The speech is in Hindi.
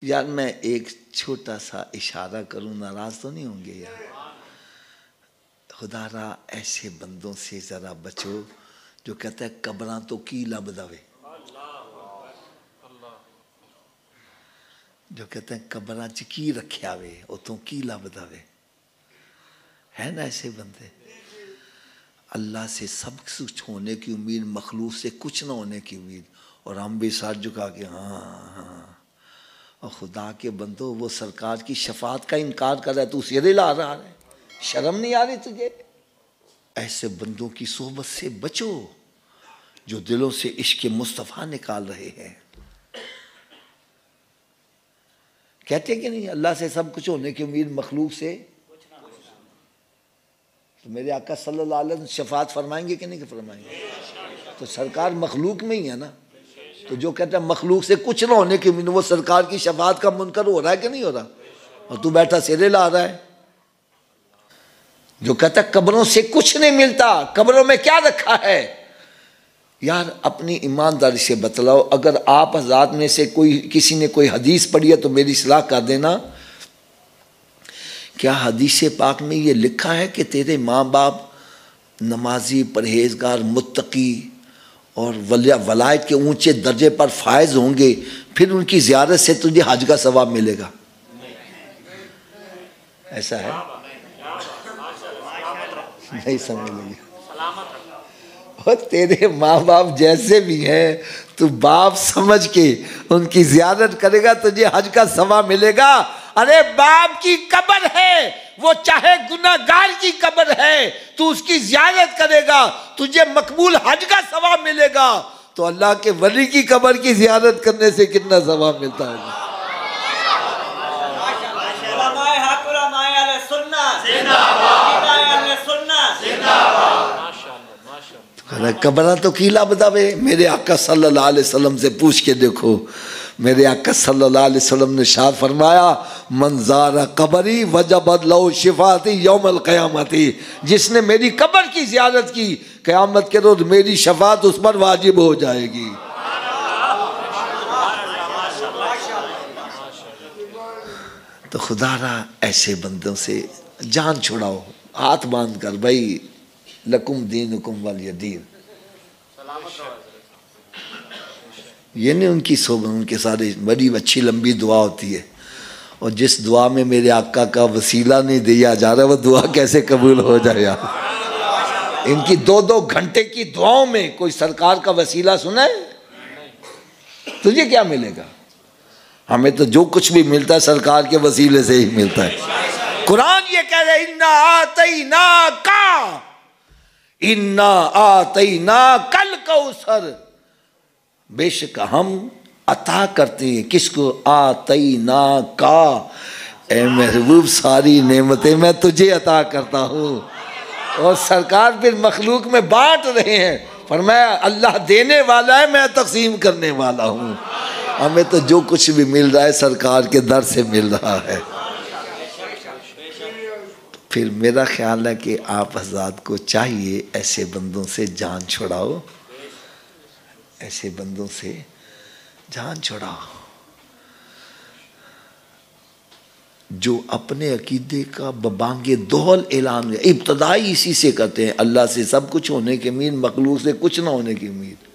यार मैं एक छोटा सा इशारा करूं, नाराज तो नहीं होंगे यार? खुदारा ऐसे बंदों से जरा बचो जो कहता है कब्रां तो की लब दवे, जो कहते हैं कब्रां च की रखिया वे उतों की लब दवे। है ना ऐसे बंदे? अल्लाह से सब कुछ होने की उम्मीद, मखलूक से कुछ ना होने की उम्मीद, और हम भी सर झुका के हाँ हाँ। और खुदा के बंदो, वो सरकार की शफात का इनकार कर रहा है, तू सिरे ला रहा है, शर्म नहीं आ रही तुझे? ऐसे बंदों की सोबत से बचो जो दिलों से इश्क मुस्तफ़ा निकाल रहे हैं। कहते कि नहीं अल्लाह से सब कुछ होने की उम्मीद, मखलूक से तो मेरे आका सल्लल्लाहु अलैहि वसल्लम शफात फरमाएंगे कि नहीं फरमाएंगे? तो सरकार मखलूक में ही है ना। तो जो कहता है मखलूक से कुछ ना होने की उम्मीद, वो सरकार की शफात का मुनकर हो रहा है कि नहीं हो रहा? और तू बैठा सिरे ला रहा है। जो कहता है कब्रों से कुछ नहीं मिलता, कब्रों में क्या रखा है? यार अपनी ईमानदारी से बतलाओ, अगर आप हज़रात में से कोई किसी ने कोई हदीस पढ़ी है तो मेरी सलाह कर देना। क्या हदीस पाक में ये लिखा है कि तेरे माँ बाप नमाजी, परहेजगार, मुत्तकी और वलायत के ऊंचे दर्जे पर फायज होंगे, फिर उनकी ज़ियारत से तुझे हज का सवाब मिलेगा? ऐसा है? नहीं समझ लगी? और तेरे माँ बाप जैसे भी हैं, तू बाप समझ के उनकी ज़ियारत करेगा, तुझे हज का सवाब मिलेगा। अरे बाप की कब्र है, वो चाहे गुनाहगार की कब्र है, तू उसकी ज़ियारत करेगा, तुझे मकबूल हज का सवाब मिलेगा। तो अल्लाह के वली की कब्र की ज़ियारत करने से कितना सवाब मिलता है? कब्र तो कीला बतावे। मेरे आका सल्लल्लाहु अलैहि वसल्लम से पूछ के देखो, मेरे आका सल्लल्लाहु अलैहि वसल्लम ने शाद फरमाया, मंजारा कबरी वजबत लहू शिफाती यौमल क़यामती। जिसने मेरी कब्र की ज़ियारत की, क़यामत के रोज़ मेरी शफात उस पर वाजिब हो जाएगी। तो खुदारा ऐसे बंदों से जान छुड़ाओ, हाथ बांध कर, भाई लकुम दीनुकुम वलिय दीन। ये नहीं उनकी सोबत, उनके सारे बड़ी अच्छी लंबी दुआ होती है, और जिस दुआ में मेरे आका का वसीला नहीं दिया जा रहा, वो दुआ कैसे कबूल हो जाए यार? इनकी 2-2 घंटे की दुआओं में कोई सरकार का वसीला सुना है? तुझे क्या मिलेगा? हमें तो जो कुछ भी मिलता है सरकार के वसीले से ही मिलता है। कुरान ये कह रहे इन्ना आतैना कल कौसर, बेशक हम अता करते हैं। किसको? आतैना का, ए महबूब सारी नेमतें मैं तुझे अता करता हूँ। और सरकार फिर मखलूक में बांट रहे हैं, फरमाया अल्लाह देने वाला है, मैं तकसीम करने वाला हूँ। हमें तो जो कुछ भी मिल रहा है सरकार के दर से मिल रहा है। फिर मेरा ख्याल है कि आप हज़रात को चाहिए ऐसे बंदों से जान छुड़ाओ, ऐसे बंदों से जान छुड़ाओ जो अपने अकीदे का बबांगे दोहल ऐलान इब्तदाई इसी से करते हैं, अल्लाह से सब कुछ होने की उम्मीद, मखलूक से कुछ ना होने की उम्मीद।